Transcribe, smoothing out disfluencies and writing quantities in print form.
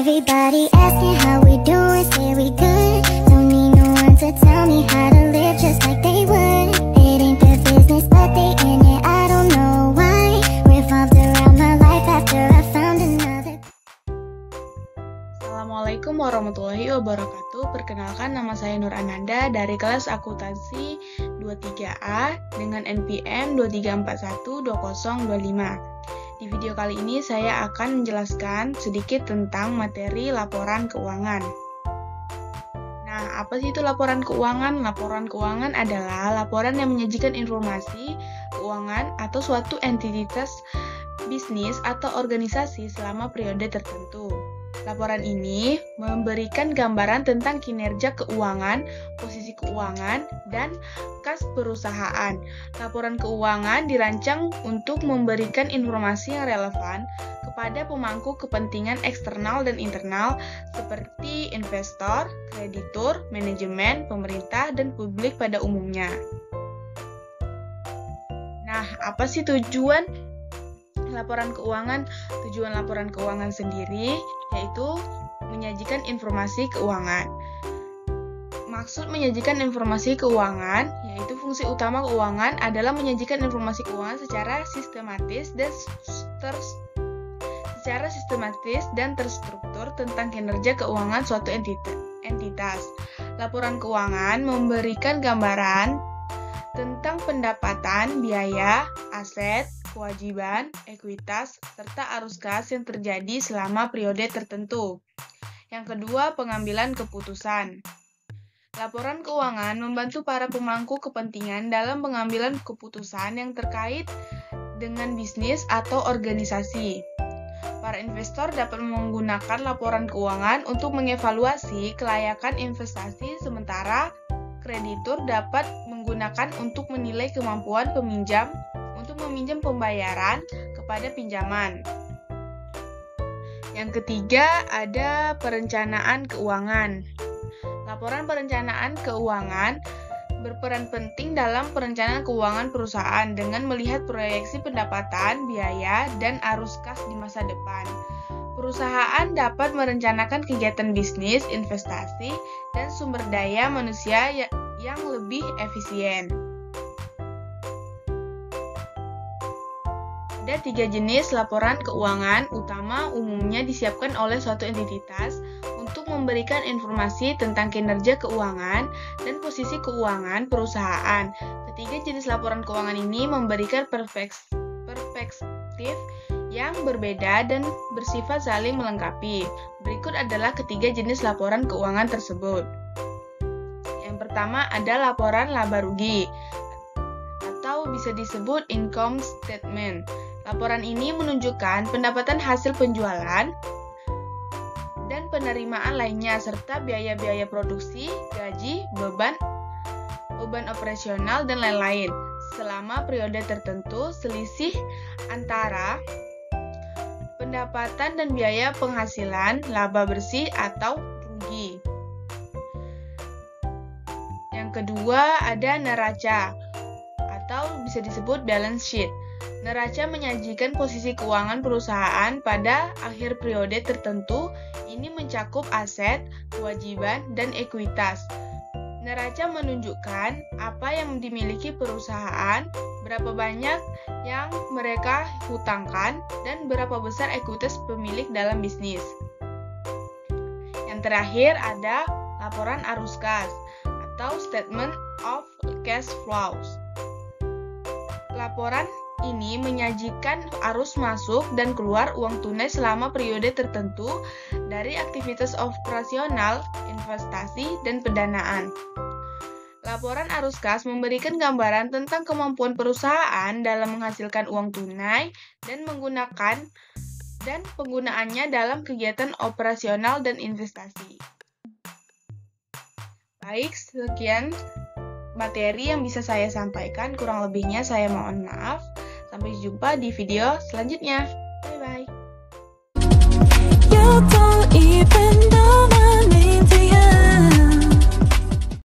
Everybody asking how we doing, say we good. Don't need no one to tell me how to live just like they would. It ain't their business, but they in it, I don't know why. Revolved around my life after I found another. Assalamualaikum warahmatullahi wabarakatuh. Perkenalkan, nama saya Nur Ananda dari kelas akuntansi 23A dengan NPM 23412025. Di video kali ini saya akan menjelaskan sedikit tentang materi laporan keuangan. Nah, apa sih itu laporan keuangan? Laporan keuangan adalah laporan yang menyajikan informasi keuangan atau suatu entitas bisnis atau organisasi selama periode tertentu. Laporan ini memberikan gambaran tentang kinerja keuangan, posisi keuangan, dan kas perusahaan. Laporan keuangan dirancang untuk memberikan informasi yang relevan kepada pemangku kepentingan eksternal dan internal seperti investor, kreditur, manajemen, pemerintah, dan publik pada umumnya. Nah, apa sih tujuan laporan keuangan? Tujuan laporan keuangan sendiri yaitu menyajikan informasi keuangan. Maksud menyajikan informasi keuangan yaitu fungsi utama keuangan adalah menyajikan informasi keuangan secara sistematis dan terstruktur tentang kinerja keuangan suatu entitas. Laporan keuangan memberikan gambaran tentang pendapatan, biaya, aset, kewajiban, ekuitas, serta arus kas yang terjadi selama periode tertentu. Yang kedua, pengambilan keputusan. Laporan keuangan membantu para pemangku kepentingan dalam pengambilan keputusan yang terkait dengan bisnis atau organisasi. Para investor dapat menggunakan laporan keuangan untuk mengevaluasi kelayakan investasi, sementara kreditur dapat menggunakan untuk menilai kemampuan peminjam untuk meminjam pembayaran kepada pinjaman. Yang ketiga, ada perencanaan keuangan. Laporan perencanaan keuangan berperan penting dalam perencanaan keuangan perusahaan dengan melihat proyeksi pendapatan, biaya, dan arus kas di masa depan. Perusahaan dapat merencanakan kegiatan bisnis, investasi, dan sumber daya manusia yang lebih efisien. Ada 3 jenis laporan keuangan utama umumnya disiapkan oleh suatu entitas untuk memberikan informasi tentang kinerja keuangan dan posisi keuangan perusahaan. Ketiga jenis laporan keuangan ini memberikan perspektif yang berbeda dan bersifat saling melengkapi. Berikut adalah ketiga jenis laporan keuangan tersebut. Yang pertama ada laporan laba rugi atau bisa disebut income statement. Laporan ini menunjukkan pendapatan hasil penjualan dan penerimaan lainnya serta biaya-biaya produksi, gaji, beban operasional, dan lain-lain. Selama periode tertentu, selisih antara pendapatan dan biaya penghasilan, laba bersih atau rugi. Yang kedua ada neraca atau bisa disebut balance sheet. Neraca menyajikan posisi keuangan perusahaan pada akhir periode tertentu. Ini mencakup aset, kewajiban, dan ekuitas. Neraca menunjukkan apa yang dimiliki perusahaan, berapa banyak yang mereka hutangkan, dan berapa besar ekuitas pemilik dalam bisnis. Yang terakhir ada laporan arus kas atau statement of cash flows. Laporan ini menyajikan arus masuk dan keluar uang tunai selama periode tertentu dari aktivitas operasional, investasi, dan pendanaan. Laporan arus kas memberikan gambaran tentang kemampuan perusahaan dalam menghasilkan uang tunai dan penggunaannya dalam kegiatan operasional dan investasi. Baik, sekian materi yang bisa saya sampaikan, kurang lebihnya saya mohon maaf. Sampai jumpa di video selanjutnya. Bye-bye.